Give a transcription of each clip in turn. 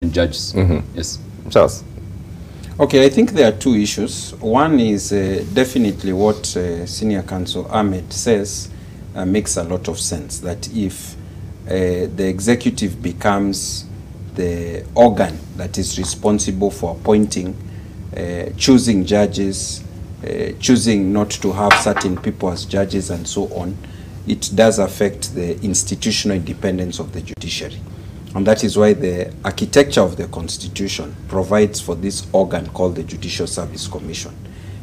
judges. Yes. Charles. Okay, I think there are two issues. One is definitely what Senior Counsel Ahmed says makes a lot of sense, that if the executive becomes the organ that is responsible for appointing, choosing judges, choosing not to have certain people as judges and so on, it does affect the institutional independence of the judiciary. And that is why the architecture of the Constitution provides for this organ called the Judicial Service Commission,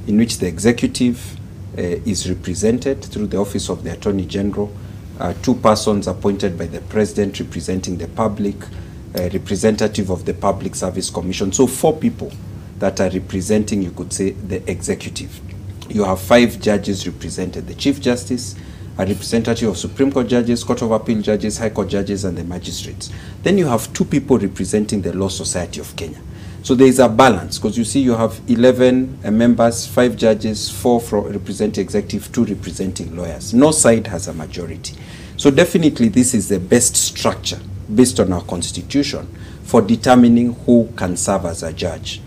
in which the executive is represented through the Office of the Attorney General, two persons appointed by the President representing the public, representative of the Public Service Commission. So 4 people that are representing, you could say, the executive. You have 5 judges represented: the Chief Justice, a representative of Supreme Court judges, Court of Appeal judges, High Court judges, and the magistrates. Then you have 2 people representing the Law Society of Kenya. So there is a balance, because you see you have 11 members, 5 judges, 4 representing executive, 2 representing lawyers. No side has a majority. So definitely this is the best structure based on our Constitution for determining who can serve as a judge.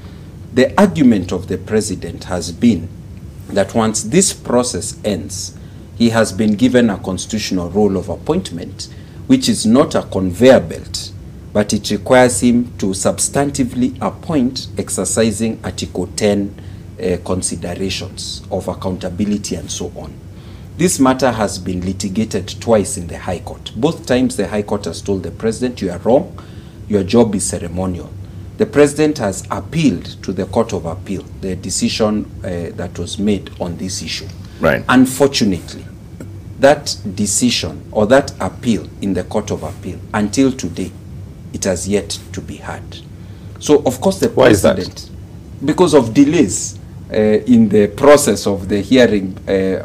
The argument of the President has been that once this process ends, he has been given a constitutional role of appointment, which is not a conveyor belt, but it requires him to substantively appoint, exercising Article 10 considerations of accountability and so on. This matter has been litigated twice in the High Court. Both times the High Court has told the President, you are wrong, your job is ceremonial. The President has appealed to the Court of Appeal the decision that was made on this issue. Right. Unfortunately, that decision or that appeal in the Court of Appeal, until today, it has yet to be heard. So, of course, the President, is that? Because of delays in the process of the hearing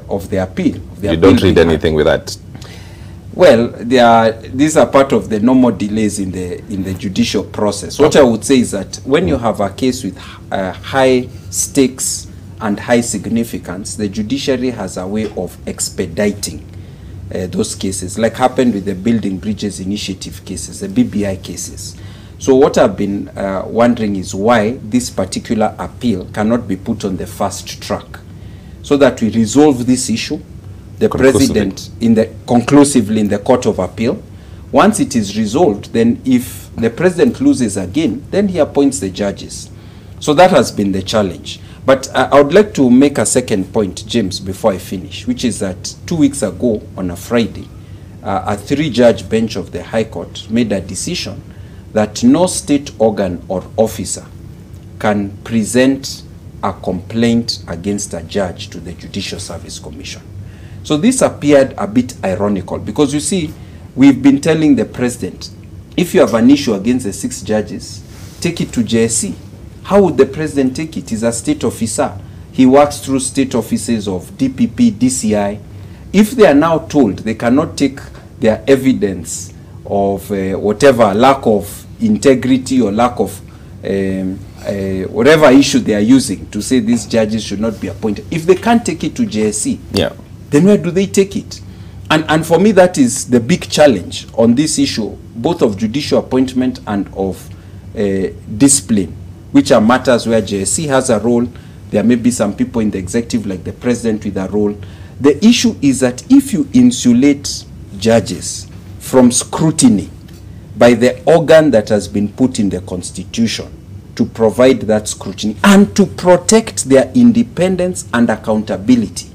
of the appeal. You don't read anything with that? Well, these are part of the normal delays in the judicial process. What I would say is that when you have a case with high stakes and high significance, the judiciary has a way of expediting those cases, like happened with the Building Bridges Initiative cases, the BBI cases. So what I've been wondering is why this particular appeal cannot be put on the fast track, so that we resolve this issue, the President conclusively in the Court of Appeal. Once it is resolved, then if the President loses again, then he appoints the judges. So that has been the challenge. But I would like to make a second point, James, before I finish, which is that 2 weeks ago on a Friday, a 3-judge bench of the High Court made a decision that no state organ or officer can present a complaint against a judge to the Judicial Service Commission. So this appeared a bit ironical, because you see, we've been telling the President, if you have an issue against the 6 judges, take it to JSC. How would the President take it? He's a state officer. He works through state offices of DPP, DCI. If they are now told they cannot take their evidence of whatever lack of integrity or lack of whatever issue they are using to say these judges should not be appointed, if they can't take it to JSC, then where do they take it? And for me, that is the big challenge on this issue, both of judicial appointment and of discipline, which are matters where JSC has a role. There may be some people in the executive, like the President, with a role. The issue is that if you insulate judges from scrutiny by the organ that has been put in the Constitution to provide that scrutiny and to protect their independence and accountability,